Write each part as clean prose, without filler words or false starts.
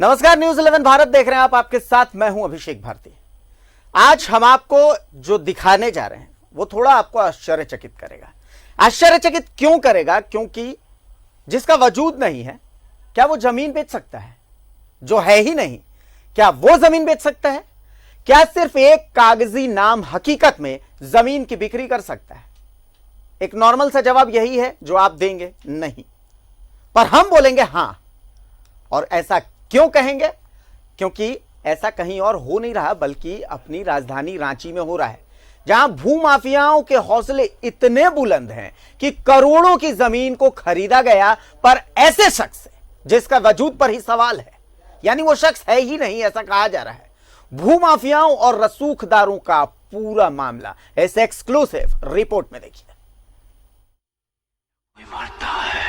नमस्कार, न्यूज 11 भारत देख रहे हैं आप। आपके साथ मैं हूं अभिषेक भारती। आज हम आपको जो दिखाने जा रहे हैं वो थोड़ा आपको आश्चर्यचकित करेगा। आश्चर्यचकित क्यों करेगा? क्योंकि जिसका वजूद नहीं है, क्या वो जमीन बेच सकता है? जो है ही नहीं, क्या वो जमीन बेच सकता है? क्या सिर्फ एक कागजी नाम हकीकत में जमीन की बिक्री कर सकता है? एक नॉर्मल सा जवाब यही है जो आप देंगे, नहीं। पर हम बोलेंगे हां। और ऐसा क्यों कहेंगे? क्योंकि ऐसा कहीं और हो नहीं रहा, बल्कि अपनी राजधानी रांची में हो रहा है, जहां भूमाफियाओं के हौसले इतने बुलंद हैं कि करोड़ों की जमीन को खरीदा गया, पर ऐसे शख्स से जिसका वजूद पर ही सवाल है, यानी वो शख्स है ही नहीं, ऐसा कहा जा रहा है। भूमाफियाओं और रसूखदारों का पूरा मामला इस एक्सक्लूसिव रिपोर्ट में देखिए। कोई मारता है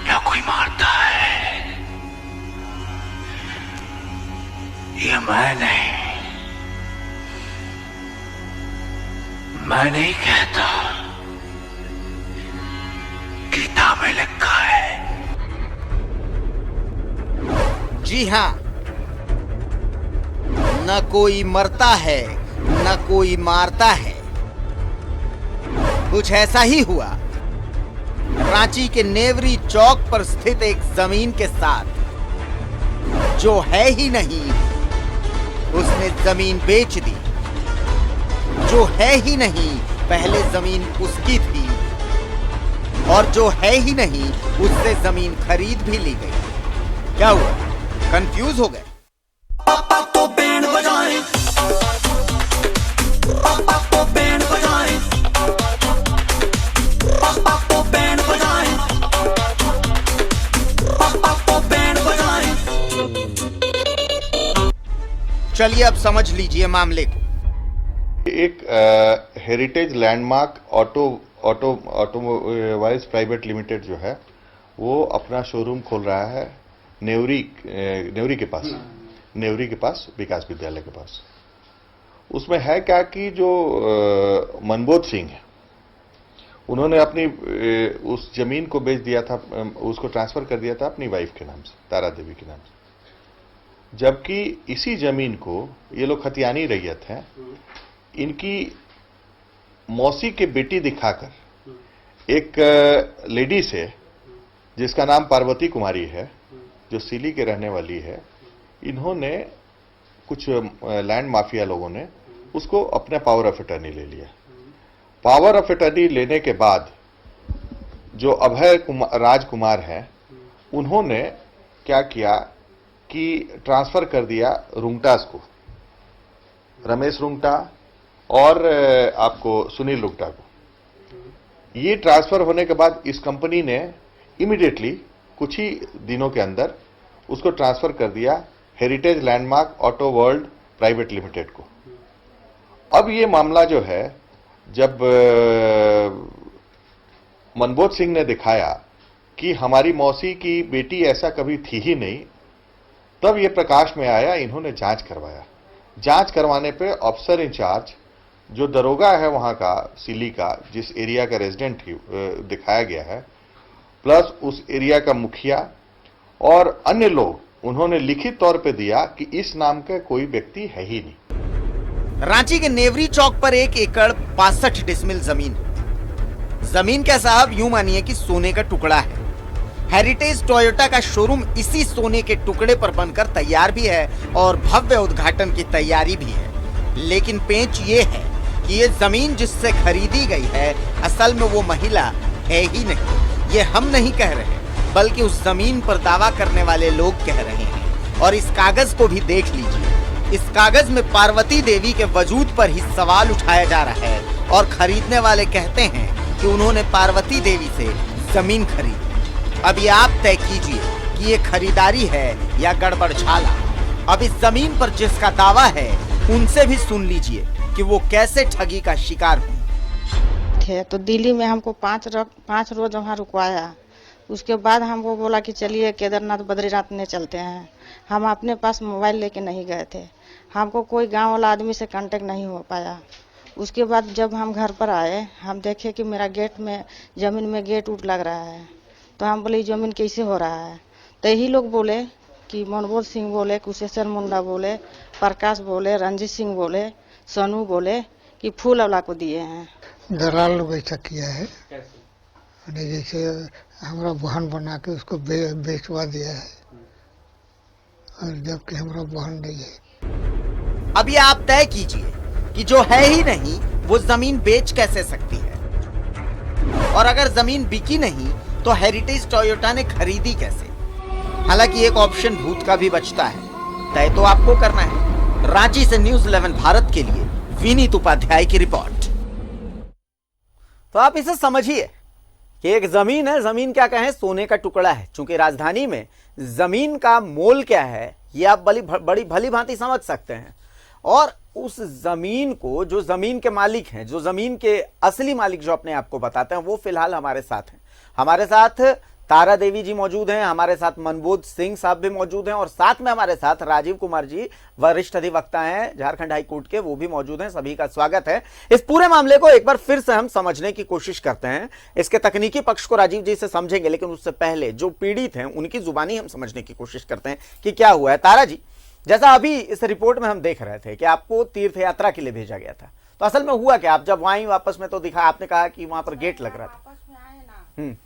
या कोई मारता है, ये मैं नहीं कहता, गीता में लिखा है। जी हां, न कोई मरता है न कोई मारता है। कुछ ऐसा ही हुआ रांची के नेवरी चौक पर स्थित एक जमीन के साथ। जो है ही नहीं उसने जमीन बेच दी। जो है ही नहीं पहले जमीन उसकी थी, और जो है ही नहीं उससे जमीन खरीद भी ली गई। क्या हुआ? कंफ्यूज हो गए? पापा को बैंड बजाएं, पापा को बैंड बजाएं, पापा को बैंड बजाएं, पापा को बैंड बजाएं। चलिए अब समझ लीजिए मामले को। एक heritage landmark automobiles private limited जो है वो अपना शोरूम खोल रहा है नेवरी के पास विकास विद्यालय के पास। उसमें है क्या कि जो मनबोध सिंह है, उन्होंने अपनी उस जमीन को बेच दिया था, उसको ट्रांसफर कर दिया था अपनी वाइफ के नाम से, तारा देवी के नाम से। जबकि इसी जमीन को ये लोग खतियानी रैयत है, इनकी मौसी के बेटी दिखाकर एक लेडी से जिसका नाम पार्वती कुमारी है, जो सिली के रहने वाली है, इन्होंने कुछ लैंड माफिया लोगों ने उसको अपने पावर ऑफ अटर्नी ले लिया। पावर ऑफ अटर्नी लेने के बाद जो अभय राजकुमार हैं, उन्होंने क्या किया कि ट्रांसफर कर दिया रुंगटास को, रमेश रुंगटा और आपको सुनील रुंगटा को। ये ट्रांसफर होने के बाद इस कंपनी ने इमीडिएटली कुछ ही दिनों के अंदर उसको ट्रांसफर कर दिया heritage landmark auto world private limited को। अब ये मामला जो है, जब मनबोध सिंह ने दिखाया कि हमारी मौसी की बेटी ऐसा कभी थी ही नहीं, तब ये प्रकाश में आया। इन्होंने जांच करवाया। जांच करवाने पे ऑफिसर इंचार्ज जो दरोगा है वहां का, सिली का, जिस एरिया का रेजिडेंट दिखाया गया है, प्लस उस एरिया का मुखिया और अन्य लोग, उन्होंने लिखित तौर पे दिया कि इस नाम का कोई व्यक्ति है ही नहीं। रांची के नेवरी चौक पर 1 एकड़ 65 डिसमिल जमीन क्या साहब, यूं मानिए कि सोने का टुकड़ा है। हेरिटेज टोयोटा का शोरूम इसी सोने के टुकड़े पर बनकर तैयार भी है और भव्य उद्घाटन की तैयारी भी है। लेकिन पेंच ये है कि ये जमीन जिससे खरीदी गई है, असल में वो महिला है ही नहीं। ये हम नहीं कह रहे, बल्कि उस जमीन पर दावा करने वाले लोग कह रहे हैं। और इस कागज को भी देख लीजिए। इस कागज में पार्वती देवी के वजूद पर ही सवाल उठाया जा रहा है, और खरीदने वाले कहते हैं कि उन्होंने पार्वती देवी से जमीन खरीदी। अब ये आप तय कीजिए कि ये खरीदारी है या गड़बड़ झाला। अब इस जमीन पर जिसका दावा है, उनसे भी सुन लीजिए कि वो कैसे ठगी का शिकार हुए। तो दिल्ली में हमको 5 रोज वहाँ रुकवाया। उसके बाद हमको बोला कि चलिए केदारनाथ बद्रीनाथ ने चलते हैं। हम अपने पास मोबाइल लेके नहीं गए थे। हमको कोई गांव वाला आदमी से कांटेक्ट नहीं हो पाया। उसके बाद जब हम घर पर आए, हम देखे कि मेरा गेट में, ज़मीन में गेट उट लग रहा है। तो हम बोले ये जमीन कैसे हो रहा है। तो यही लोग बोले कि मनबोध सिंह बोले, कुशेश्वर मुंडा बोले, प्रकाश बोले, रंजीत सिंह बोले, सोनू बोले कि फूल वाला को दिए हैं। दलाल लोग ऐसा किया है, यानी जैसे हमारा बहन बना के उसको बेचवा दिया है, और जबकि हमारा बहन नहीं है। अब ये आप तय कीजिए कि जो है ही नहीं वो जमीन बेच कैसे सकती है, और अगर जमीन बिकी नहीं तो हेरिटेज टोयोटा ने खरीदी कैसे। हालांकि एक ऑप्शन भूत का भी बचता है, तय तो आपको करना है। रांची से न्यूज़ 11 भारत के लिए विनीत उपाध्याय की रिपोर्ट। तो आप इसे समझिए कि एक जमीन है, जमीन क्या कहें, सोने का टुकड़ा है। चूंकि राजधानी में जमीन का मोल क्या है ये आप बड़ी भली भांति समझ सकते हैं, और उस जमीन को जो जमीन के मालिक हैं, जो जमीन के असली मालिक जो अपने आप को बताते हैं, वो फिलहाल हमारे साथ हैं। हमारे साथ तारा देवी जी मौजूद हैं, हमारे साथ मनबोध सिंह साहब भी मौजूद हैं, और साथ में हमारे साथ राजीव कुमार जी वरिष्ठ अधिवक्ता हैं झारखंड हाई कोर्ट के, वो भी मौजूद हैं। सभी का स्वागत है। इस पूरे मामले को एक बार फिर से हम समझने की कोशिश करते हैं। इसके तकनीकी पक्ष को राजीव जी से समझेंगे, लेकिन उससे पहले जो पीड़ित हैं उनकी जुबानी हम समझने की कोशिश करते हैं कि क्या हुआ है। तारा जी, जैसा अभी इस रिपोर्ट में हम देख रहे थे कि आपको तीर्थ यात्रा के लिए भेजा गया था, तो असल में हुआ क्या? आप जब वहां वापस में तो दिखा, आपने कहा कि वहां पर गेट लग रहा था।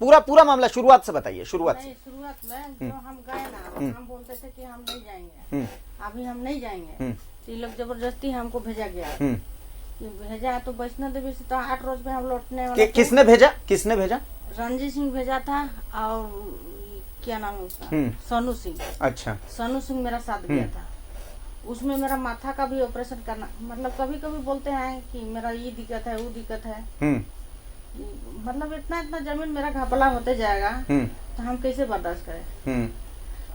पूरा मामला शुरुआत से बताइए। शुरुआत से। शुरुआत में जो हम गए ना, हम बोलते थे कि हम नहीं जाएंगे, अभी हम नहीं जाएंगे, तो ये लोग जबरदस्ती हमको भेजा गया। ये भेजा तो वैष्णो देवी से तो 8 रोज में हम लौटने वाले थे। किसने भेजा? किसने भेजा? रंजीत सिंह भेजा था, और क्या नाम है उसका, सोनू सिंह। अच्छा, सोनू सिंह मेरा साथ गया था। उसमें मेरा माथा का भी ऑपरेशन करना, मतलब कभी कभी बोलते हैं कि मेरा ये दिक्कत है, वो दिक्कत है, मतलब इतना जमीन मेरा घपला होते जाएगा तो हम कैसे बर्दाश्त करें।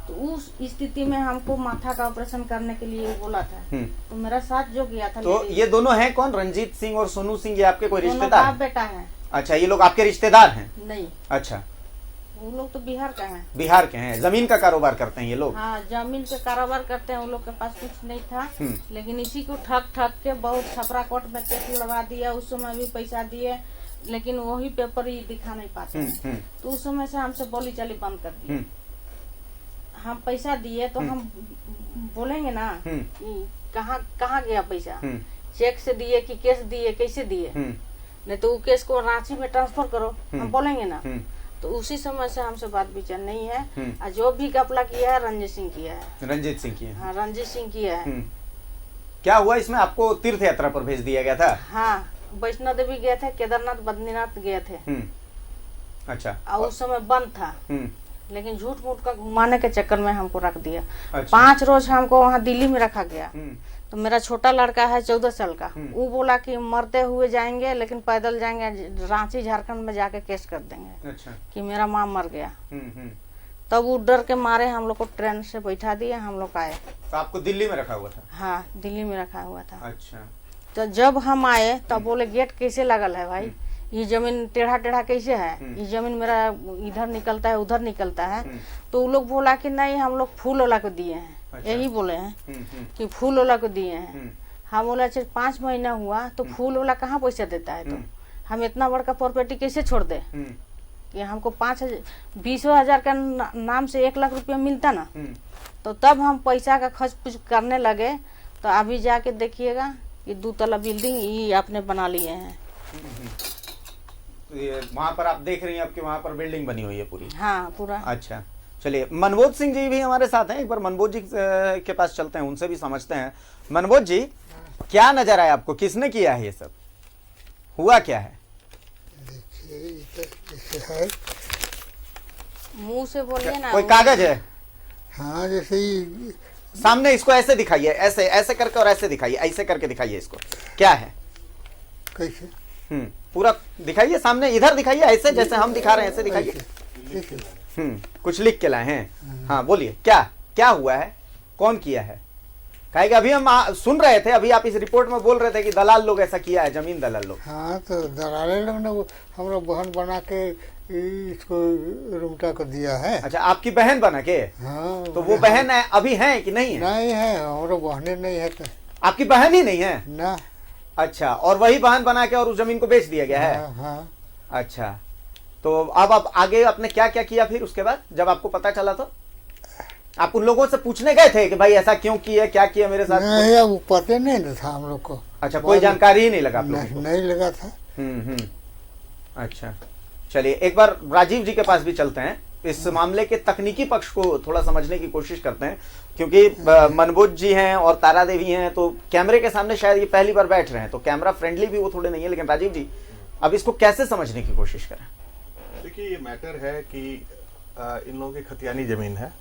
तो उस स्थिति में हमको माथा का ऑपरेशन करने के लिए बोला था, तो मेरा साथ जो गया था। तो ये दोनों हैं कौन? रंजीत सिंह और सोनू सिंह, ये आपके कोई रिश्तेदार? बाप बेटा है। अच्छा, ये लोग आपके रिश्तेदार हैं? नहीं। अच्छा, वो लोग तो बिहार का हैं। बिहार के हैं। जमीन का कारोबार करते हैं ये लोग? हाँ, जमीन का कारोबार करते हैं। उन लोग के पास कुछ नहीं था, लेकिन इसी को ठग के बहुत छपरा कोर्ट में केस लड़वा दिया। उस समय भी पैसा दिए, लेकिन वही पेपर ही दिखा नहीं पाते हैं। तो उस समय से हमसे बोली चाली बंद कर दी। हम पैसा दिए तो हम बोलेंगे ना कि कहाँ गया पैसा, चेक से दिए कि केस दिए, कैसे दिए, नहीं तो वो केस को रांची में ट्रांसफर करो, हम बोलेंगे ना। तो उसी समय से हमसे बात विचार नहीं है। और जो भी घपला किया है रंजीत सिंह किया है। रंजीत सिंह किया है? हाँ, रंजीत सिंह किया है। क्या हुआ इसमें? आपको तीर्थ यात्रा पर भेज दिया गया था? हाँ, वैष्णो देवी गए थे, केदारनाथ बद्रीनाथ गए थे। अच्छा। और उस समय बंद था, लेकिन झूठ मूठ का घुमाने के चक्कर में हमको रख दिया। अच्छा। 5 रोज हमको वहाँ दिल्ली में रखा गया। तो मेरा छोटा लड़का है 14 साल का, वो बोला कि मरते हुए जाएंगे, लेकिन पैदल जाएंगे, रांची झारखंड में जाके केस कर देंगे। अच्छा। कि मेरा माँ मर गया। तब वो डर के मारे हम लोग को ट्रेन से बैठा दिया, हम लोग आए। तो आपको दिल्ली में रखा हुआ था? हाँ, दिल्ली में रखा हुआ था। अच्छा। तो जब हम आए तब बोले गेट कैसे लगल है भाई, ये जमीन टेढ़ा टेढ़ा कैसे है, ये जमीन मेरा इधर निकलता है उधर निकलता है। तो वो लोग बोला कि नहीं, हम लोग फूल वाला को दिए हैं। अच्छा। यही बोले हैं कि फूल वाला को दिए हैं। हम बोला 5 महीना हुआ तो फूल वाला कहाँ पैसा देता है, तो हम इतना बड़का प्रॉपर्टी कैसे छोड़ दे कि हमको 20,000 का नाम से 1 लाख रुपया मिलता ना। तो तब हम पैसा का खर्च कुछ करने लगे। तो अभी जाके देखिएगा ये 2 तला बिल्डिंग ये आपने बना लिए हैं। तो ये वहाँ पर आप देख रही हैं आपके वहाँ पर बिल्डिंग बनी हुई है पूरी? हाँ, पूरा। अच्छा, चलिए मनबोध सिंह जी भी हमारे साथ हैं। एक बार मनबोध जी के पास चलते हैं, उनसे भी समझते हैं। मनबोध जी, क्या नजर आया आपको? किसने किया है ये सब? हुआ क्या है? देखिए है, मुंह से बोलिए ना। कोई कागज है? हाँ, जैसे ही सामने इसको ऐसे दिखाइए, ऐसे ऐसे करके, और ऐसे दिखाइए, ऐसे करके दिखाइए इसको। क्या है? कैसे? पूरा दिखाइए सामने, इधर दिखाइए, ऐसे जैसे हम दिखा रहे हैं ऐसे दिखाइए। कुछ लिख के लाए हैं? हाँ, बोलिए, क्या हुआ है, कौन किया है? कहेगा अभी हम सुन रहे थे, अभी आप इस रिपोर्ट में बोल रहे थे कि दलाल लोग ऐसा किया है, जमीन दलाल लोग। हाँ, तो दलाल लोग ने हमारा बहन बना के इसको रुमटा को दिया है। अच्छा, आपकी बहन बना के? हाँ। तो वो बहन है अभी है कि नहीं है? नहीं है, हमारा बहने नहीं है। तो आपकी बहन ही नहीं है ना। अच्छा, और वही बहन बना के और उस जमीन को बेच दिया गया है? हाँ। अच्छा, तो अब आप आगे आपने क्या क्या किया फिर उसके बाद जब आपको पता चला तो आप उन लोगों से पूछने गए थे कि भाई ऐसा क्यों किया, क्या किया मेरे साथ? नहीं, वो पता नहीं था हम लोग को। अच्छा, कोई जानकारी ही नहीं लगा आप लोगों को? नहीं लगा था। अच्छा, चलिए एक बार राजीव जी के पास भी चलते हैं, इस मामले के तकनीकी पक्ष को थोड़ा समझने की कोशिश करते हैं, क्योंकि मनबोध जी हैं और तारा देवी हैं, तो कैमरे के सामने शायद ये पहली बार बैठ रहे हैं, तो कैमरा फ्रेंडली भी वो थोड़े नहीं है। लेकिन राजीव जी, अब इसको कैसे समझने की कोशिश करें? देखिए, ये मैटर है कि इन लोगों की खतियानी जमीन है।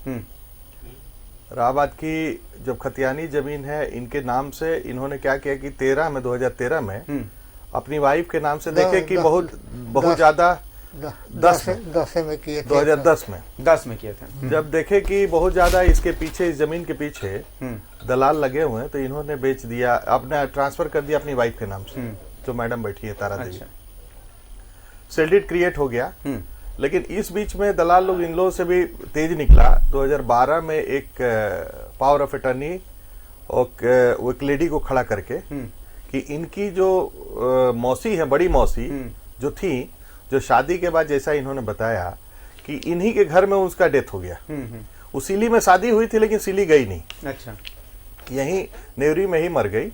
रहा बात की जब खतियानी जमीन है इनके नाम से, इन्होंने क्या किया कि 2013 में अपनी वाइफ के नाम से देखे कि बहुत ज्यादा 10 में किए थे। 2010 में 10 में किए थे। जब देखे कि बहुत ज्यादा इसके पीछे, इस जमीन के पीछे दलाल लगे हुए हैं, तो इन्होंने बेच दिया, अपना ट्रांसफर कर दिया अपनी वाइफ के नाम से, जो मैडम बैठी है तारा देवी। सेल डीड क्रिएट हो गया। लेकिन इस बीच में दलाल लोग, इन लोगों से भी तेज निकला। 2012 में एक पावर ऑफ अटर्नी और वो एक लेडी को खड़ा करके कि इनकी जो मौसी है, बड़ी मौसी जो थी, जो शादी के बाद जैसा इन्होंने बताया कि इन्हीं के घर में उसका डेथ हो गया। उसीली में शादी हुई थी, लेकिन सिली गई नहीं। अच्छा, यहीं नेवरी में ही मर गई।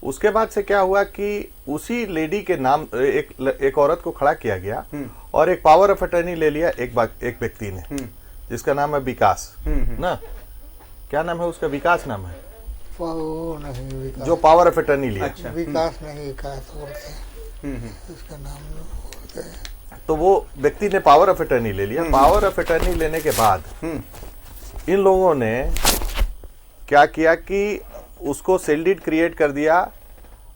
उसके बाद से क्या हुआ कि उसी लेडी के नाम एक औरत को खड़ा किया गया और एक पावर ऑफ अटर्नी ले लिया एक व्यक्ति ने, जिसका नाम है विकास ना, क्या नाम है उसका? विकास नाम है। वो नहीं, विकास। जो पावर ऑफ अटर्नी लिया। अच्छा। विकास नहीं, विकास बोलते हैं उसका नाम बोलते हैं। तो वो व्यक्ति ने पावर ऑफ अटर्नी ले लिया। पावर ऑफ अटर्नी लेने के बाद इन लोगों ने क्या किया कि उसको सेल डीड क्रिएट कर दिया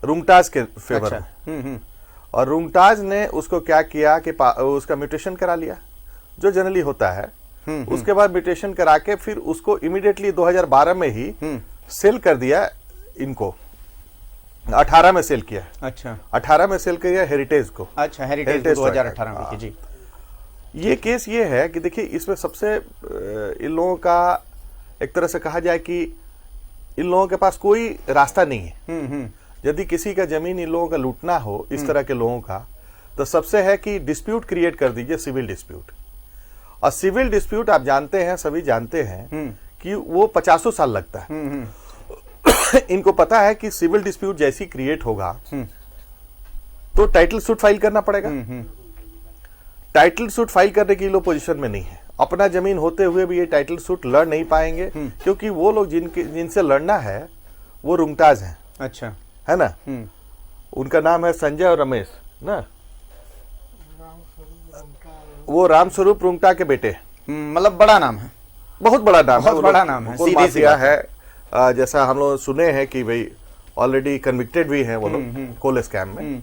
रुंगटाज के फेवर में। और रुंगटाज ने उसको क्या किया कि उसका म्यूटेशन करा लिया, जो जनरली होता है। उसके बाद म्यूटेशन करा के फिर उसको इमीडिएटली 2012 में ही सेल कर दिया इनको। 18 में सेल किया। अच्छा, 18 में सेल किया हेरिटेज को। अच्छा, हेरिटेज 2018 में की जी। ये केस ये है कि देखिए, इसमें सबसे इन लोगों का एक तरह से कहा जाए कि इन लोगों के पास कोई रास्ता नहीं है। यदि किसी का जमीन इन लोगों का लूटना हो, इस तरह के लोगों का, तो सबसे है कि डिस्प्यूट क्रिएट कर दीजिए, सिविल डिस्प्यूट। और सिविल डिस्प्यूट आप जानते हैं, सभी जानते हैं कि वो 50 साल लगता है। इनको पता है कि सिविल डिस्प्यूट जैसी क्रिएट होगा तो टाइटल सूट फाइल करना पड़ेगा। टाइटल सूट फाइल करने की लोग पोजीशन में नहीं है। अपना जमीन होते हुए भी ये टाइटल सूट लड़ नहीं पाएंगे, क्योंकि वो लोग जिनसे लड़ना है वो रुंगटाज हैं। अच्छा, है ना? उनका नाम है संजय और रमेश ना, वो रामस्वरूप रुंगटा के बेटे। मतलब बड़ा नाम है, बहुत बड़ा नाम है, बहुत बड़ा नाम है, सीधी सी बात है। जैसा हम लोग सुने हैं कि भाई ऑलरेडी कन्विक्टेड भी हैं वो लोग कोल स्कैम में।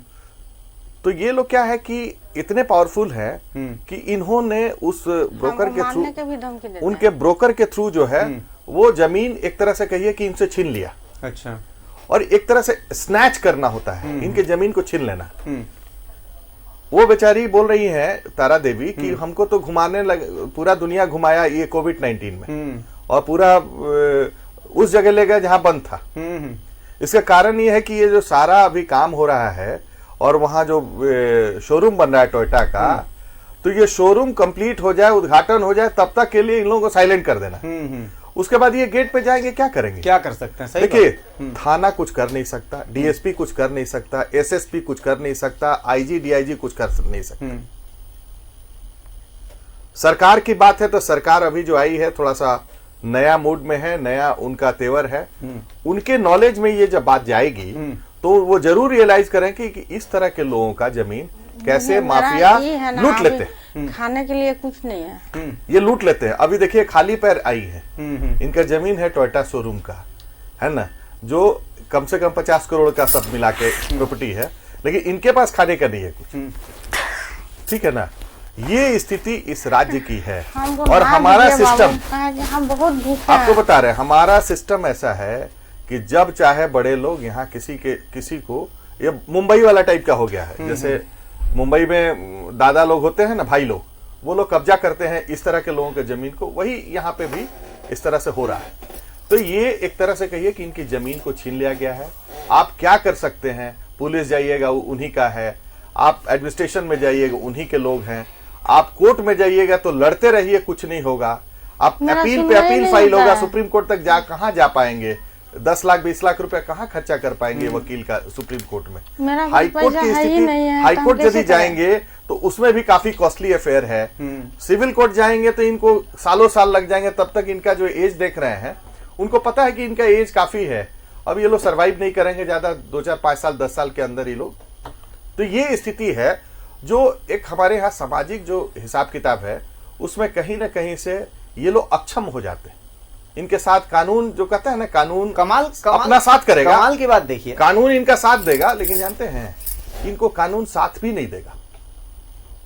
तो ये लोग क्या है कि इतने पावरफुल हैं कि इन्होंने उस ब्रोकर के थ्रू, उनके ब्रोकर के थ्रू जो है वो जमीन एक तरह से कहिए कि इनसे छीन लिया। अच्छा, और एक तरह से स्नैच करना होता है, इनके जमीन को छीन लेना। वो बेचारी बोल रही है तारा देवी कि हमको तो घुमाने पूरा दुनिया घुमाया ये कोविड-19 में, और पूरा उस जगह ले गया जहां बंद था। इसका कारण ये है कि ये जो सारा अभी काम हो रहा है और वहां जो शोरूम बन रहा है टोयोटा का, तो ये शोरूम कंप्लीट हो जाए, उद्घाटन हो जाए, तब तक के लिए इन लोगों को साइलेंट कर देना। उसके बाद ये गेट पे जाएंगे, क्या करेंगे? क्या कर सकते हैं? सही देखिए, थाना कुछ कर नहीं सकता, डीएसपी कुछ कर नहीं सकता, एसएसपी कुछ कर नहीं सकता, आईजी डीआईजी कुछ कर नहीं सकता। सरकार की बात है तो सरकार अभी जो आई है थोड़ा सा नया मूड में है, नया उनका तेवर है। उनके नॉलेज में ये जब बात जाएगी तो वो जरूर रियलाइज करें कि इस तरह के लोगों का जमीन कैसे माफिया लूट लेते हैं। खाने के लिए कुछ नहीं है, ये लूट लेते हैं। अभी देखिए खाली पैर आई है, इनका जमीन है टोयोटा शोरूम का, है ना, जो कम से कम 50 करोड़ का सब मिला के प्रॉपर्टी है, लेकिन इनके पास खाने का नहीं है कुछ। ठीक है ना? ये स्थिति इस राज्य की है। और हमारा सिस्टम, हम बहुत भूखे आपको बता रहे हैं, हमारा सिस्टम ऐसा है कि जब चाहे बड़े लोग यहाँ किसी को, ये मुंबई वाला टाइप का हो गया है। जैसे मुंबई में दादा लोग होते हैं ना, भाई लोग, वो लोग कब्जा करते हैं इस तरह के लोगों के जमीन को, वही यहाँ पे भी इस तरह से हो रहा है। तो ये एक तरह से कहिए कि इनकी जमीन को छीन लिया गया है। आप क्या कर सकते हैं? पुलिस जाइएगा, उन्हीं का है। आप एडमिनिस्ट्रेशन में जाइएगा, उन्हीं के लोग हैं। आप कोर्ट में जाइएगा तो लड़ते रहिए, कुछ नहीं होगा। आप मेरा अपील पे सुनवाई अपील नहीं फाइल होता होगा, है। सुप्रीम कोर्ट तक कहाँ जा पाएंगे? 10 लाख 20 लाख रुपए कहाँ खर्चा कर पाएंगे वकील का सुप्रीम कोर्ट में? मेरा कोई हाई कोर्ट पैसा की है ही स्थिति, नहीं है, हाई तो हम कोर्ट कैसे यदि करें? जाएंगे तो उसमें भी काफी कॉस्टली अफेयर है। सिविल कोर्ट जाएंगे तो इनको सालों साल लग जाएंगे। तब तक इनका जो एज देख रहे हैं, उनको पता है कि इनका एज काफी है, अब ये लोग सर्वाइव नहीं करेंगे ज्यादा, 2 4 5 साल 10 साल के अंदर ये लोग। तो ये स्थिति है जो एक हमारे यहाँ सामाजिक जो हिसाब किताब है उसमें कहीं ना कहीं से ये लोग अक्षम हो जाते हैं। इनके साथ कानून जो कहता है ना, कानून कमाल अपना साथ करेगा। कमाल की बात देखिए, कानून इनका साथ देगा, लेकिन जानते हैं इनको कानून साथ भी नहीं देगा,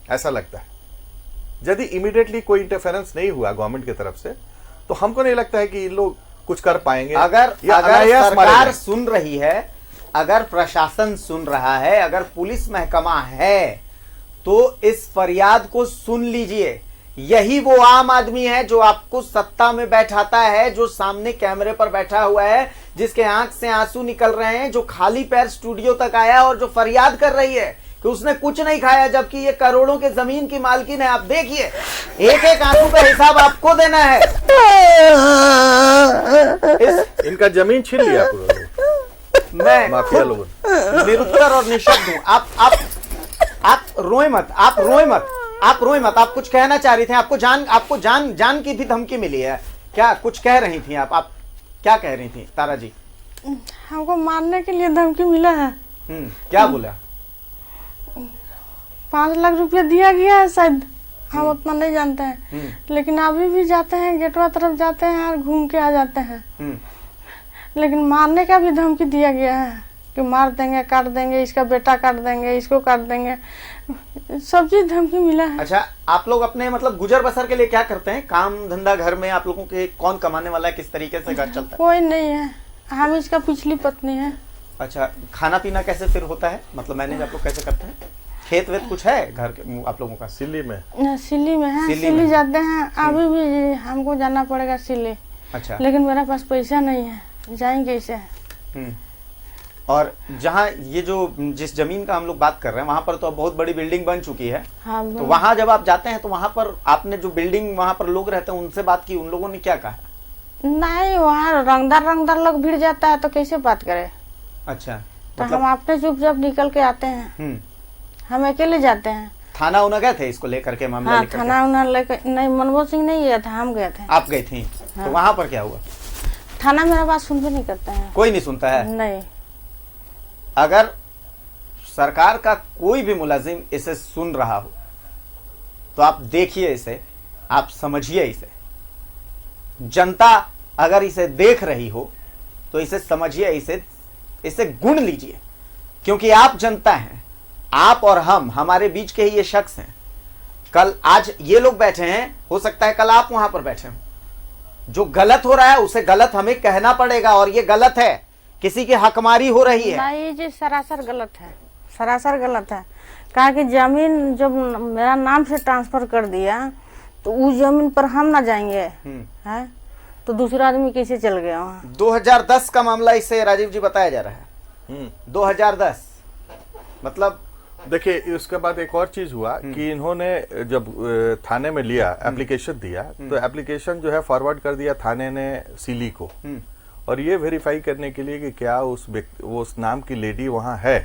ऐसा लगता है। यदि इमीडिएटली कोई इंटरफेरेंस नहीं हुआ गवर्नमेंट की तरफ से, तो हमको नहीं लगता है कि ये लोग कुछ कर पाएंगे। अगर या अगर अनायास मारे सरकार जाएंगे। सुन रही है, अगर प्रशासन सुन रहा है, अगर पुलिस महकमा है, तो इस फरियाद को सुन लीजिए। यही वो आम आदमी है जो आपको सत्ता में बैठाता है, जो सामने कैमरे पर बैठा हुआ है, जिसके आंख से आंसू निकल रहे हैं, जो खाली पैर स्टूडियो तक आया और जो फरियाद कर रही है कि उसने कुछ नहीं खाया, जबकि ये करोड़ों के जमीन की मालकिन है। आप देखिए, एक एक आंसू का हिसाब आपको देना है। इनका जमीन छीन लिया पूरा मैं माफिया लोगों ने। निरुत्तर और निशब्द हूं। आप रोए मत, आप रोए मत, आप रोए मत। आप कुछ कहना चाह रही थी, आपको जान की भी धमकी मिली है क्या? कुछ कह रही थी आप क्या कह रही थी तारा जी? हमको मारने के लिए धमकी मिला है। क्या बोला? 5 लाख रुपया दिया गया है शायद, हम उतना नहीं जानते हैं। लेकिन अभी भी जाते हैं, गेटवा तरफ जाते हैं और घूम के आ जाते हैं। लेकिन मारने का भी धमकी दिया गया है कि मार देंगे, काट देंगे, इसका बेटा काट देंगे, इसको काट देंगे, सब चीज धमकी मिला है। अच्छा, आप लोग अपने मतलब गुजर बसर के लिए क्या करते हैं? काम धंधा घर में आप लोगों के कौन कमाने वाला है? किस तरीके से घर चलता है? कोई नहीं है, हम इसका पिछली पत्नी है। अच्छा, खाना पीना कैसे फिर होता है? मतलब मैनेज आप लोग कैसे करते हैं? खेत वेत कुछ है घर के आप लोगों का? सिल्ली में सिल्ली में है, सिल्ली सिल्ली में। जाते हैं। अभी भी हमको जाना पड़ेगा सिल्ली, अच्छा। लेकिन मेरे पास पैसा नहीं है, जाएंगे कैसे? और जहाँ ये जो जिस जमीन का हम लोग बात कर रहे हैं, वहां पर तो अब बहुत बड़ी बिल्डिंग बन चुकी है। हाँ, तो वहां जब आप जाते हैं तो वहां पर आपने जो बिल्डिंग वहां पर लोग रहते हैं उनसे बात की, उन लोगों ने क्या कहा? नहीं, वहाँ रंगदार लोग भिड़ जाता है तो कैसे बात करे? अच्छा, तो हम अपने चुपचाप निकल के आते हैं, हम अकेले जाते हैं। थाना उना गए थे इसको लेकर के मामला हाँ, लेकर के? थाना उना लेकर नहीं, मनमोहन सिंह नहीं गया था, हम गए थे। आप गई थी? तो वहां पर क्या हुआ? थाना मेरा बात सुनते नहीं करता है। कोई नहीं सुनता है? नहीं। अगर सरकार का कोई भी मुलाजिम इसे सुन रहा हो तो आप देखिए इसे, आप समझिए इसे। जनता अगर इसे देख रही हो तो इसे समझिए, इसे गुण लीजिए, क्योंकि आप जनता हैं। आप और हम, हमारे बीच के ही ये शख्स हैं। कल आज ये लोग बैठे हैं, हो सकता है कल आप वहां पर बैठे हो। जो गलत हो रहा है उसे गलत हमें कहना पड़ेगा, और ये गलत है, किसी की हकमारी हो रही है। नहीं, ये चीज सरासर गलत है, सरासर गलत है। कहा कि जमीन जब मेरा नाम से ट्रांसफर कर दिया तो उस जमीन पर हम ना जाएंगे, है तो दूसरा आदमी कैसे चल गया वहाँ? 2010 का मामला इसे राजीव जी बताया जा रहा है। 2010 मतलब देखिए, उसके बाद एक और चीज हुआ कि इन्होंने जब थाने में लिया, एप्लीकेशन दिया, तो एप्लीकेशन जो है फॉरवर्ड कर दिया थाने ने सिली को, और ये वेरीफाई करने के लिए कि क्या उस नाम की लेडी वहां है।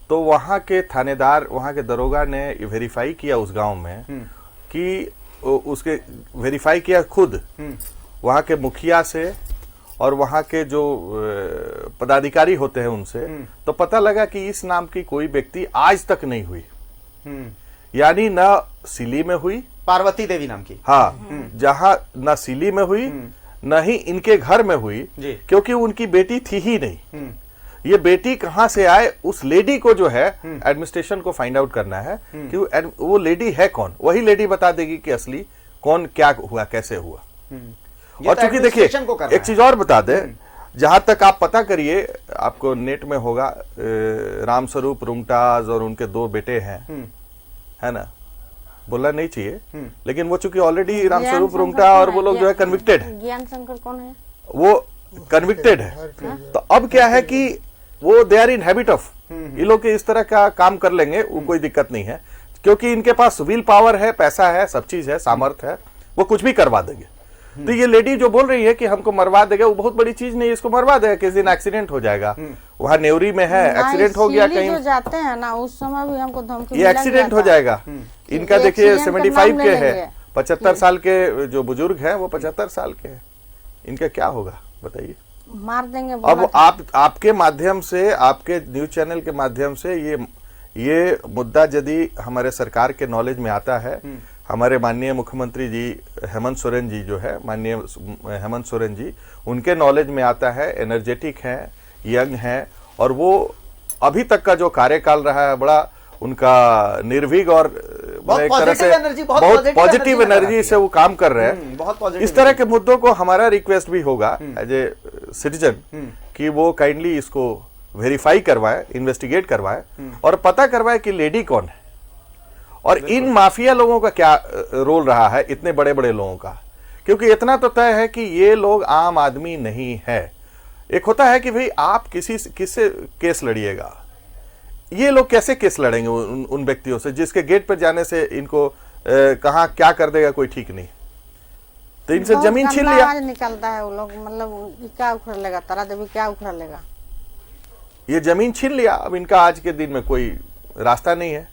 तो वहां के थानेदार, वहां के दरोगा ने वेरीफाई किया उस गांव में कि उसके वेरीफाई किया खुद वहां के मुखिया से और वहां के जो पदाधिकारी होते हैं उनसे, तो पता लगा कि इस नाम की कोई व्यक्ति आज तक नहीं हुई। यानी न सिली में हुई, पार्वती देवी नाम की, हाँ, जहां न सिली में हुई न ही इनके घर में हुई, क्योंकि उनकी बेटी थी ही नहीं। ये बेटी कहां से आए, उस लेडी को जो है एडमिनिस्ट्रेशन को फाइंड आउट करना है कि वो लेडी है कौन। वही लेडी बता देगी कि असली कौन क्या हुआ, कैसे हुआ। और तो चूंकि देखिए, एक चीज और बता दे, जहां तक आप पता करिए, आपको नेट में होगा, रामस्वरूप रुंगटाज और उनके 2 बेटे हैं, है ना, बोलना नहीं चाहिए, लेकिन वो चूंकि ऑलरेडी रामस्वरूप रुंगटा और वो लोग जो है कन्विक्टेड है। ज्ञान शंकर कौन है? वो कन्विक्टेड है। तो अब क्या है कि वो they are in habit of, ये लोग इस तरह का काम कर लेंगे, वो कोई दिक्कत नहीं है। क्योंकि इनके पास विल पावर है, पैसा है, सब चीज है, सामर्थ्य है, वो कुछ भी करवा देंगे। तो ये लेडी जो बोल रही है कि हमको मरवा देगा, वो बहुत बड़ी चीज नहीं है, इसको मरवा देगा, किस दिन एक्सीडेंट हो जाएगा। वहां नेवरी में है, एक्सीडेंट हो गया कहीं, जो जाते हैं ना उस समय भी हमको धमकी ये एक्सीडेंट हो जाएगा। इनका देखिए 75 के है, 75 साल के जो बुजुर्ग हैं वो 75 साल के हैं, इनका क्या होगा बताइए। मार देंगे। अब आपके माध्यम से, आपके न्यूज चैनल के माध्यम से ये मुद्दा यदि हमारे सरकार के नॉलेज में आता है, हमारे माननीय मुख्यमंत्री जी हेमंत सोरेन जी जो है, माननीय हेमंत सोरेन जी, उनके नॉलेज में आता है, एनर्जेटिक हैं, यंग हैं, और वो अभी तक का जो कार्यकाल रहा है बड़ा उनका निर्भीक और एक तरह से बहुत पॉजिटिव एनर्जी से वो काम कर रहे हैं। इस तरह के मुद्दों को हमारा रिक्वेस्ट भी होगा एज ए सिटीजन कि वो काइंडली इसको वेरीफाई करवाए, इन्वेस्टिगेट करवाए और पता करवाए कि लेडी कौन है और इन माफिया लोगों का क्या रोल रहा है, इतने बड़े बड़े लोगों का। क्योंकि इतना तो तय है कि ये लोग आम आदमी नहीं है। एक होता है कि भाई आप किससे केस लड़िएगा, ये लोग कैसे केस लड़ेंगे उन व्यक्तियों से जिसके गेट पर जाने से इनको कहाँ क्या कर देगा कोई ठीक नहीं। तो इनसे जमीन छीन लिया, आज निकलता है वो लोग, मतलब क्या उखड़ लेगा, तारा देवी क्या उखड़ लेगा, ये जमीन छीन लिया। अब इनका आज के दिन में कोई रास्ता नहीं है।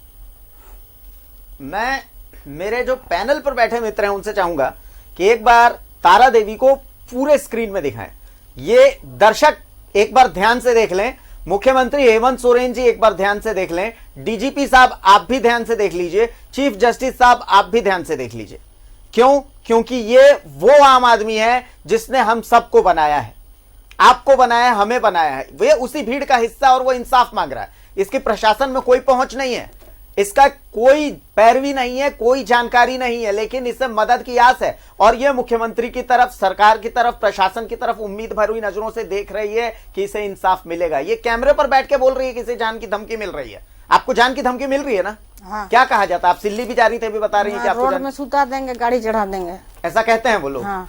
मैं मेरे जो पैनल पर बैठे मित्र हैं उनसे चाहूंगा कि एक बार तारा देवी को पूरे स्क्रीन में दिखाएं। ये दर्शक एक बार ध्यान से देख लें, मुख्यमंत्री हेमंत सोरेन जी एक बार ध्यान से देख लें, डीजीपी साहब आप भी ध्यान से देख लीजिए, चीफ जस्टिस साहब आप भी ध्यान से देख लीजिए। क्यों? क्योंकि ये वो आम आदमी है जिसने हम सबको बनाया है, आपको बनाया है, हमें बनाया है। वे उसी भीड़ का हिस्सा और वो इंसाफ मांग रहा है। इसकी प्रशासन में कोई पहुंच नहीं है, इसका कोई पैरवी नहीं है, कोई जानकारी नहीं है, लेकिन इससे मदद की आस है। और यह मुख्यमंत्री की तरफ, सरकार की तरफ, प्रशासन की तरफ उम्मीद भरी नजरों से देख रही है कि इसे इंसाफ मिलेगा। ये कैमरे पर बैठ के बोल रही है कि इसे जान की धमकी मिल रही है। आपको जान की धमकी मिल रही है ना? हाँ। क्या कहा जाता है? आप सिल्ली भी जा रही थे, अभी बता रही है कि आपको रोड में सुता देंगे, गाड़ी चढ़ा देंगे, ऐसा कहते हैं वो लोग। हाँ।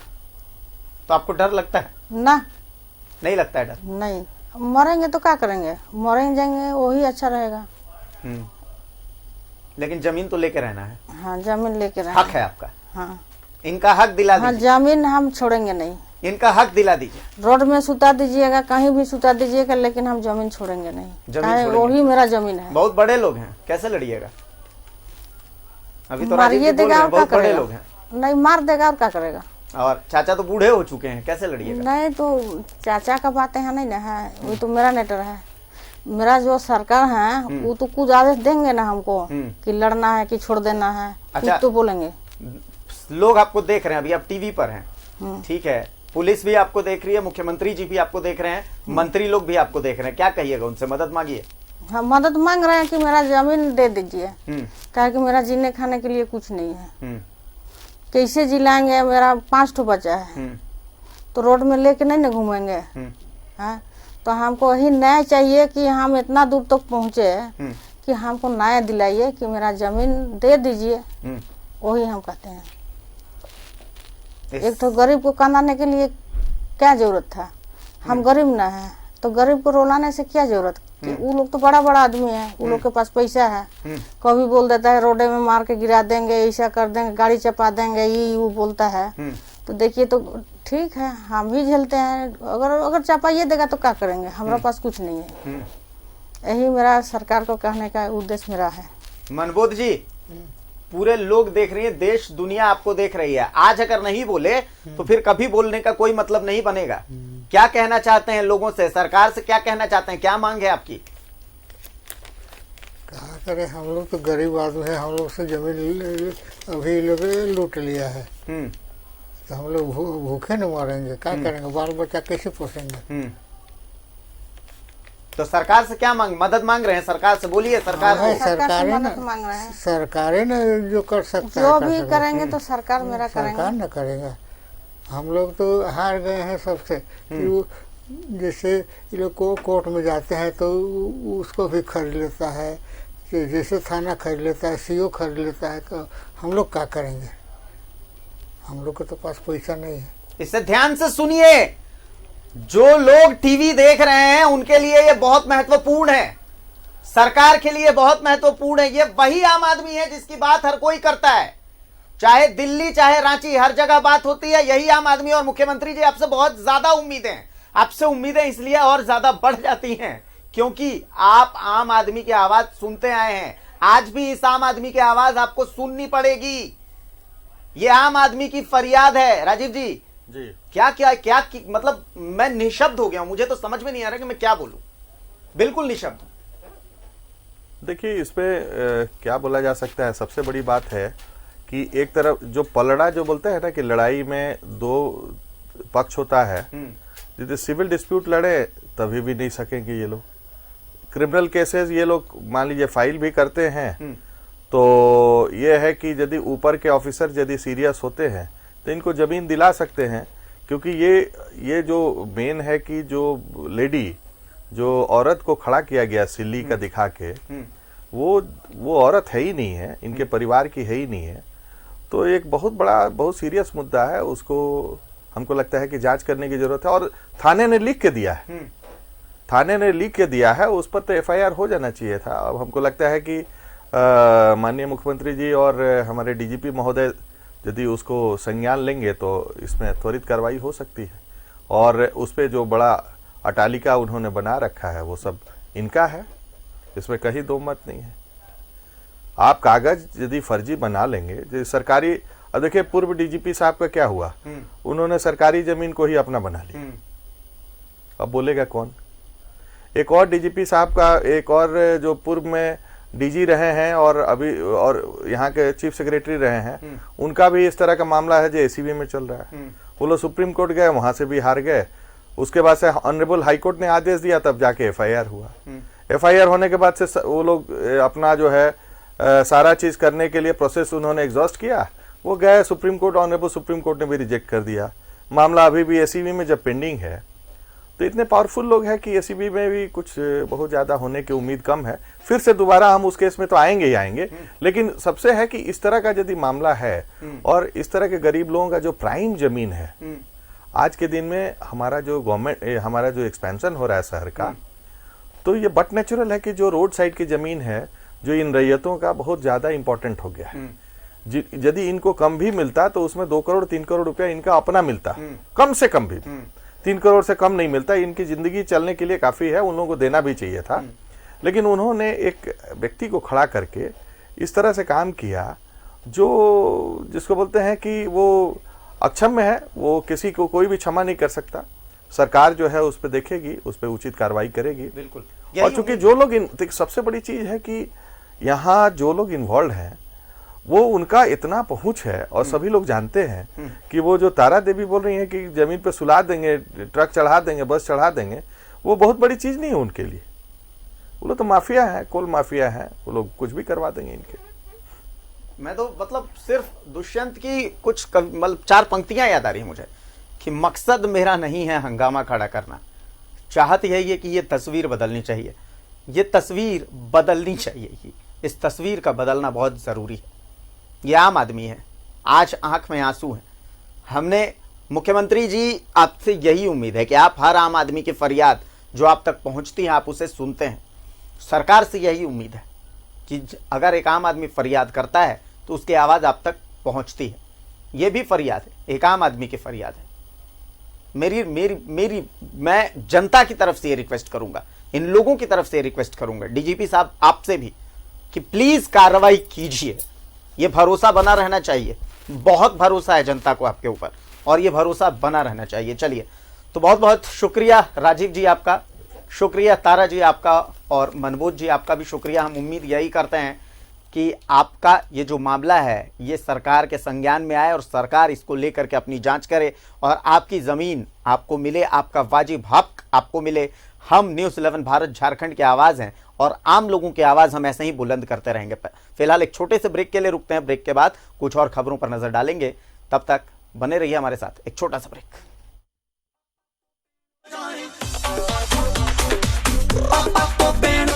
तो आपको डर लगता है? ना, नहीं लगता है डर? नहीं, मरेंगे तो क्या करेंगे, मरेंगे जाएंगे वही अच्छा रहेगा। लेकिन जमीन तो लेके रहना है। हाँ, जमीन लेके रहना हक है आपका। हाँ, इनका हक दिला हाँ, दीजिए। जमीन हम छोड़ेंगे नहीं, इनका हक दिला दीजिए। रोड में सुता दीजिएगा, कहीं भी सुता दीजिएगा, लेकिन हम जमीन छोड़ेंगे नहीं। जमीन छोड़ेंगे। वही मेरा जमीन है। बहुत बड़े लोग हैं, कैसे लड़िएगा? अभी तो मारिए राजनीति बोल देगा रहे हैं, और क्या बहुत बड़े करेगा? लोग हैं। नहीं, मार देगा और क्या करेगा? और चाचा तो बूढ़े हो चुके हैं, कैसे लड़िएगा? नहीं, तो चाचा का बातें है नहीं ना, है वो तो मेरा नेटर है। मेरा जो सरकार है वो तो कुछ आदेश देंगे ना हमको कि लड़ना है कि छोड़ देना है। अच्छा, तो बोलेंगे। लोग आपको देख रहे हैं, अभी आप टीवी पर हैं, ठीक है, पुलिस भी आपको देख रही है, मुख्यमंत्री जी भी आपको देख रहे हैं, मंत्री लोग भी आपको देख रहे हैं, क्या कहिएगा उनसे? मदद मांगिए। हम मदद मांग रहे हैं कि मेरा जमीन दे दीजिए, कहा कि मेरा जीने खाने के लिए कुछ नहीं है। कैसे जिलाएंगे? मेरा 5 ठो बच्चा है, तो रोड में लेके नहीं ना घूमेंगे। हाँ, तो हमको यही न्याय चाहिए कि हम इतना दूर तक पहुँचे कि हमको न्याय दिलाइए कि मेरा जमीन दे दीजिए। वही हम कहते हैं। एक तो गरीब को कमाने के लिए क्या जरूरत था? हम गरीब ना है तो गरीब को रुलाने से क्या जरूरत? कि वो लोग तो बड़ा बड़ा आदमी है, वो लोग के पास पैसा है, कभी बोल देता है रोडे में मार के गिरा देंगे, ऐसा कर देंगे, गाड़ी चपा देंगे, ये वो बोलता है। तो देखिए, तो ठीक है, हम ही झेलते हैं। अगर चपाइए देगा तो क्या करेंगे? हमारा पास कुछ नहीं है। यही मेरा सरकार को कहने का उद्देश्य मेरा है। मनबोध जी, पूरे लोग देख रही है, देश दुनिया आपको देख रही है। आज अगर नहीं बोले तो फिर कभी बोलने का कोई मतलब नहीं बनेगा। क्या कहना चाहते हैं लोगों से, सरकार से क्या कहना चाहते हैं, क्या मांग है आपकी? कहा करें, हम लोग तो गरीब आदमी है, हम लोग से जमीन अभी लोग लूट लिया है, तो हम लोग भूखे न मरेंगे, क्या करेंगे? बाल बच्चा कैसे पोसेंगे? तो सरकार से क्या मांग, मदद मांग रहे हैं? सरकार से बोलिए। सरकार को सरकारें न जो कर सकता जो भी करेंगे तो सरकार मेरा करेंगे, सरकार न करेगा। हम लोग तो हार गए हैं सबसे। जैसे ये लोग को कोर्ट में जाते हैं तो उसको भी खरीद लेता है, जैसे थाना खरीद लेता है, सीओ खरीद लेता है, तो हम लोग क्या करेंगे? हम लोग के तो पास पैसा नहीं है। इससे ध्यान से सुनिए, जो लोग टीवी देख रहे हैं उनके लिए यह बहुत महत्वपूर्ण है। सरकार के लिए बहुत महत्वपूर्ण है। ये वही आम आदमी है जिसकी बात हर कोई करता है, चाहे दिल्ली चाहे रांची, हर जगह बात होती है। यही आम आदमी। और मुख्यमंत्री जी आपसे बहुत ज्यादा उम्मीदें हैं, आपसे उम्मीदें इसलिए और ज्यादा बढ़ जाती हैं क्योंकि आप आम आदमी की आवाज सुनते आए हैं। आज भी इस आम आदमी की आवाज आपको सुननी पड़ेगी। ये आम आदमी की फरियाद है। राजीव जी, क्या क्या क्या मतलब मैं निशब्द हो गया हूं, मुझे तो समझ में नहीं आ रहा कि मैं क्या बोलूं, बिल्कुल निशब्द हूं। देखिए, इस पे क्या बोला जा सकता है। सबसे बड़ी बात है कि एक तरफ जो पलड़ा जो बोलते हैं ना कि लड़ाई में दो पक्ष होता है, यदि सिविल डिस्प्यूट लड़े तभी भी नहीं सकेंगे ये लोग। क्रिमिनल केसेस ये लोग मान लीजिए फाइल भी करते हैं, तो ये है कि यदि ऊपर के ऑफिसर यदि सीरियस होते हैं तो इनको जमीन दिला सकते हैं। क्योंकि ये जो मेन है कि जो लेडी, जो औरत को खड़ा किया गया सिल्ली का दिखा के, वो औरत है ही नहीं है, इनके परिवार की है ही नहीं है। तो एक बहुत बड़ा, बहुत सीरियस मुद्दा है, उसको हमको लगता है कि जांच करने की जरूरत है। और थाने ने लिख के दिया है, थाने ने लिख के दिया है, उस पर तो एफआईआर हो जाना चाहिए था। अब हमको लगता है कि माननीय मुख्यमंत्री जी और हमारे डीजीपी महोदय यदि उसको संज्ञान लेंगे तो इसमें त्वरित कार्रवाई हो सकती है। और उस पर जो बड़ा अटालिका उन्होंने बना रखा है वो सब इनका है, इसमें कहीं दो मत नहीं है। आप कागज यदि फर्जी बना लेंगे, सरकारी, अब देखिए पूर्व डीजीपी साहब का क्या हुआ, उन्होंने सरकारी जमीन को ही अपना बना ली। अब बोलेगा कौन? एक और डीजीपी साहब का, एक और जो पूर्व में डीजी रहे हैं और अभी और यहाँ के चीफ सेक्रेटरी रहे हैं, उनका भी इस तरह का मामला है जो एसीबी में चल रहा है। वो लोग सुप्रीम कोर्ट गए, वहां से भी हार गए। उसके बाद से ऑनरेबल हाई कोर्ट ने आदेश दिया, तब जाके एफआईआर हुआ। एफआईआर होने के बाद से वो लोग अपना जो है सारा चीज करने के लिए प्रोसेस उन्होंने एग्जॉस्ट किया, वो गए supreme court, honourable supreme court ने भी रिजेक्ट कर दिया। मामला अभी भी एसीबी में जब पेंडिंग है, तो इतने पावरफुल लोग हैं कि एसीबी में भी कुछ बहुत ज्यादा होने की उम्मीद कम है। फिर से दोबारा हम उस केस में तो आएंगे ही आएंगे, लेकिन सबसे है कि इस तरह का यदि मामला है और इस तरह के गरीब लोगों का जो प्राइम जमीन है, आज के दिन में हमारा जो गवर्नमेंट, हमारा जो एक्सपेंशन हो रहा है शहर का, तो ये बट नेचुरल है कि जो रोड साइड की जमीन है, जो इन रैयतों का बहुत ज्यादा इंपॉर्टेंट हो गया है। यदि इनको कम भी मिलता तो उसमें 2 करोड़ 3 करोड़ रुपया इनका अपना मिलता, कम से कम भी 3 करोड़ से कम नहीं मिलता। इनकी जिंदगी चलने के लिए काफी है, उन लोगों को देना भी चाहिए था। लेकिन उन्होंने एक व्यक्ति को खड़ा करके इस तरह से काम किया जो, जिसको बोलते हैं कि वो अक्षम्य है, वो किसी को कोई भी क्षमा नहीं कर सकता। सरकार जो है उस पर देखेगी, उस पर उचित कार्रवाई करेगी। बिल्कुल। और चूंकि जो लोग, सबसे बड़ी चीज है कि यहाँ जो लोग इन्वॉल्व हैं, वो उनका इतना पहुंच है और सभी लोग जानते हैं कि वो जो तारा देवी बोल रही है कि जमीन पे सुला देंगे, ट्रक चढ़ा देंगे, बस चढ़ा देंगे, वो बहुत बड़ी चीज नहीं है उनके लिए। वो लोग तो माफिया है, कोल माफिया है, वो लोग कुछ भी करवा देंगे इनके। मैं तो मतलब सिर्फ दुष्यंत की कुछ मतलब 4 पंक्तियां याद आ रही मुझे कि मकसद मेरा नहीं है हंगामा खड़ा करना, चाहत यही है कि ये तस्वीर बदलनी चाहिए, ये तस्वीर बदलनी चाहिए ही, इस तस्वीर का बदलना बहुत जरूरी है। ये आम आदमी है, आज आंख में आंसू है। हमने मुख्यमंत्री जी, आपसे यही उम्मीद है कि आप हर आम आदमी की फरियाद जो आप तक पहुंचती है आप उसे सुनते हैं। सरकार से यही उम्मीद है कि अगर एक आम आदमी फरियाद करता है तो उसकी आवाज आप तक पहुंचती है। ये भी फरियाद है, एक आम आदमी की फरियाद है। मैं जनता की तरफ से ये रिक्वेस्ट करूंगा, इन लोगों की तरफ से रिक्वेस्ट करूंगा, डीजीपी साहब आपसे भी, कि प्लीज कार्रवाई कीजिए। ये भरोसा बना रहना चाहिए, बहुत भरोसा है जनता को आपके ऊपर और ये भरोसा बना रहना चाहिए। चलिए, तो बहुत बहुत शुक्रिया राजीव जी आपका, शुक्रिया तारा जी आपका, और मनबोध जी आपका भी शुक्रिया। हम उम्मीद यही करते हैं कि आपका ये जो मामला है ये सरकार के संज्ञान में आए और सरकार इसको लेकर के अपनी जांच करे और आपकी ज़मीन आपको मिले, आपका वाजिब हक आपको मिले। हम न्यूज़ 11 भारत झारखंड की आवाज़ हैं और आम लोगों की आवाज़ हम ऐसे ही बुलंद करते रहेंगे। फिलहाल एक छोटे से ब्रेक के लिए रुकते हैं, ब्रेक के बाद कुछ और खबरों पर नजर डालेंगे। तब तक बने रहिए हमारे साथ, एक छोटा सा ब्रेक। पापा को बैंड